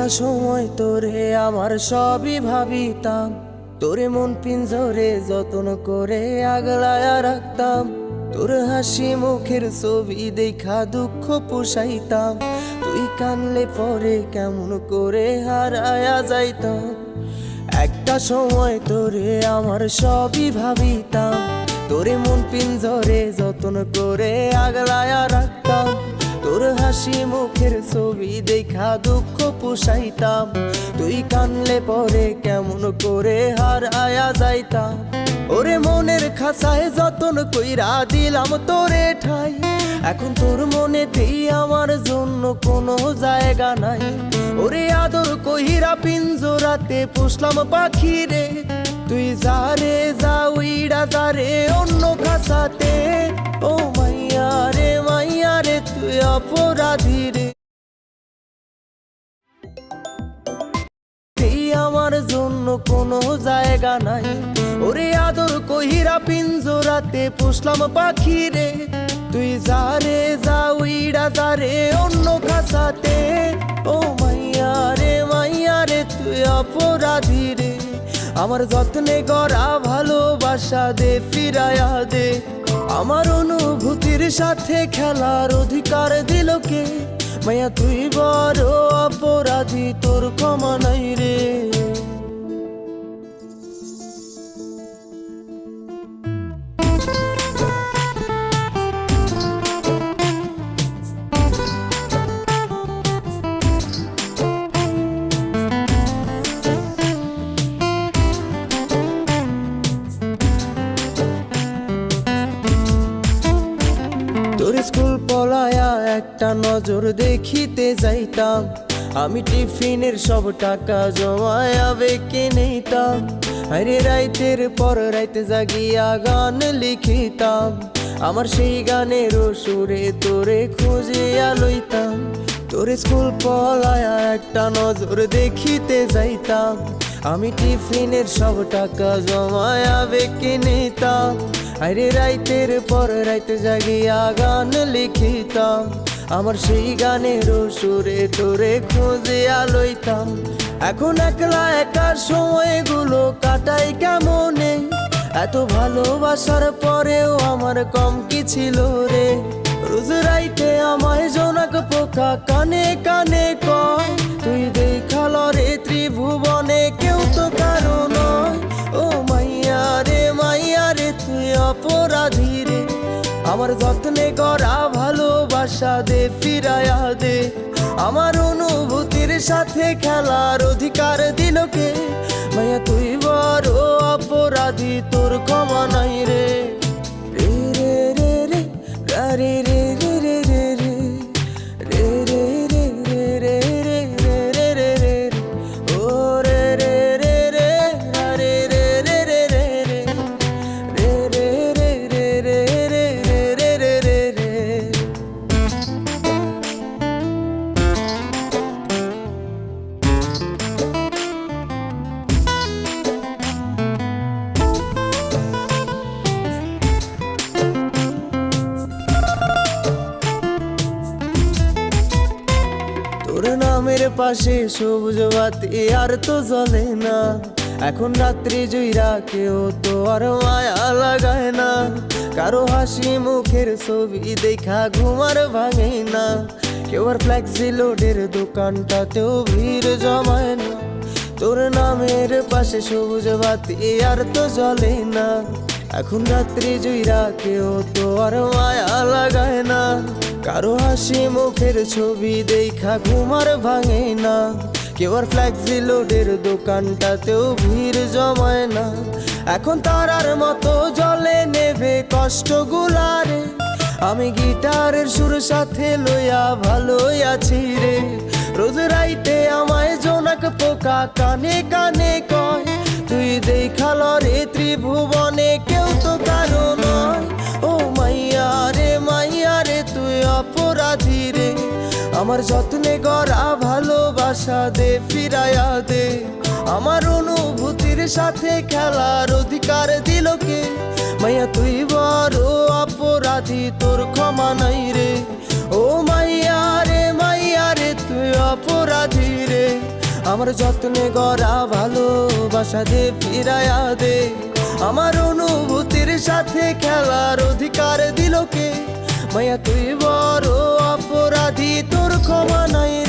একটা সময় তোরে আমার সবই ভাবিতাম, তোরে মন পিঞ্জরে যত্ন করে আগলায়া রাখতাম। তোর হাসি মুখের ছবি দেখা দুঃখ পোষাইতাম, তুই কানলে পরে কেমন করে হারায়া যাইতাম। একটা সময় তোরে আমার সবই ভাবিতাম, তোরে মন পিঞ্জরে যত্ন করে আগলায়া রাখতাম। তোর হাসি মুখের ছবি দেখা দুঃখ পোষাইতাম, তুই কানলে পরে কেমন করে হারায়া যাইতাম। ওরে মনের খাঁচায় যতন কইরা দিলাম তোরে ঠাই, এখন তোর মনেতেই আমার জন্য কোনো জায়গা নাই। ওরে আদর কইরা পিঞ্জরাতে পুষলাম পাখি রে, তুই যারে যা উইড়া যারে অন্য খাঁচাতে। ও মাইয়া রে তুই অপরাধী রে, আমার জন্য কোনো জায়গা নাই। ওরে আদর কইরা পিঞ্জরাতে পুষলাম পাখি রে, তুই যারে যা উইড়া যারে অন্য খাঁচাতে। ও মাইয়া রে তুই অপরাধী রে, আমার যত্নে গড়া ভালোবাসা দে ফিরায়া দে। আমার অনুভূতির সাথে খেলার অধিকার দিল কে? মাইয়া তুই বড় অপরাধী, তোর ক্ষমা নাই রে। তোর স্কুল পলায়া একটা নজর দেখিতে যাইতাম, আমি টিফিনের সব টাকা জমায়া বেঁকে নিতাম। আরে রাইতের পর রাইতে জাগিয়া গান লিখিতাম, আমার সেই গানের সুরে তোরে খুঁজিয়া লইতাম। তোর স্কুল পলায়া একটা নজর দেখিতে যাইতাম, আমি টিফিনের সব টাকা জমায়া বেঁকে নিতাম। আরে রাইতের পর রাইতে জাগিয়া গান লিখিতাম, আমার সেই গানের সুরে তোরে খুঁজিয়া লইতাম। এখন একলা একা সময়গুলো কাটাই কেমনে, এত ভালোবাসার পরেও আমার কম কি ছিল রে। রোজ রাইতে আমায় জোনাক পোকা কানে কানে কয়, তুই দেখাল রে ত্রিভুবনে কেউ তো কারো নয়। ও মাইয়া রে তুই অপরাধী রে, আমার যত্নে গড়া ভালোবাসা দে ফিরায়া দে। আমার অনুভূতির সাথে খেলার অধিকার দিল কে? মাইয়া তুই বড় অপরাধী, তোর ক্ষমা নাই রে। রে রে রে রে রে রে রে রে রে রে রে রে রে রে রে রে রে ও রে রে রে রে রে রে রে রে রে রে রে রে রে রে রে রে। তোর নামের পাশে সবুজ বাতি আর তো জ্বলে না, এখন রাত্রি জুইরা কেউ তো আর মায়া লাগায় না। কারো হাসি মুখের ছবি দেখা ঘুমার ভাঙে না, কেউ আর ফ্লেক্সি লোডের দোকানটাতেও ভিড় জমায় না। তোর নামের পাশে সবুজ বাতি আর তো জ্বলে না, এখন রাত্রি জুইরা কেউ তো আর মায়া লাগায় না। কারো হাসি মুখের ছবি দেখা ঘুমার ভাঙে না, কেউ আর ফ্লেক্সি লোডের দোকানটাতেও ভিড় জমায় না। এখন তারার মতো জলে নেবে কষ্টগুলারে, আমি গিটারের সুর সাথে লইয়া ভালোই আছি রে। রোজ রাইতে আমায় জোনাক পোকা কানে কানে কয়, তুই দেখাল রে ত্রিভুবনে কেউ তো কারো নয়। ও মাইয়া রে তুই অপরাধী রে, আমার যত্নে গড়া ভালোবাসা দে ফিরায়া দে। আমার অনুভূতির সাথে খেলার অধিকার দিল কে? মাইয়া তুই বড় অপরাধী, তোর ক্ষমা নাই রে। ও মাইয়া রে তুই অপরাধী রে, আমার যত্নে গড়া ভালোবাসা দে ফিরায়া দে, আমার অনুভূতির সাথে খেলার অধিকার দিল কে? মায়া তুই বড় অপরাধী, তোর ক্ষমা নাই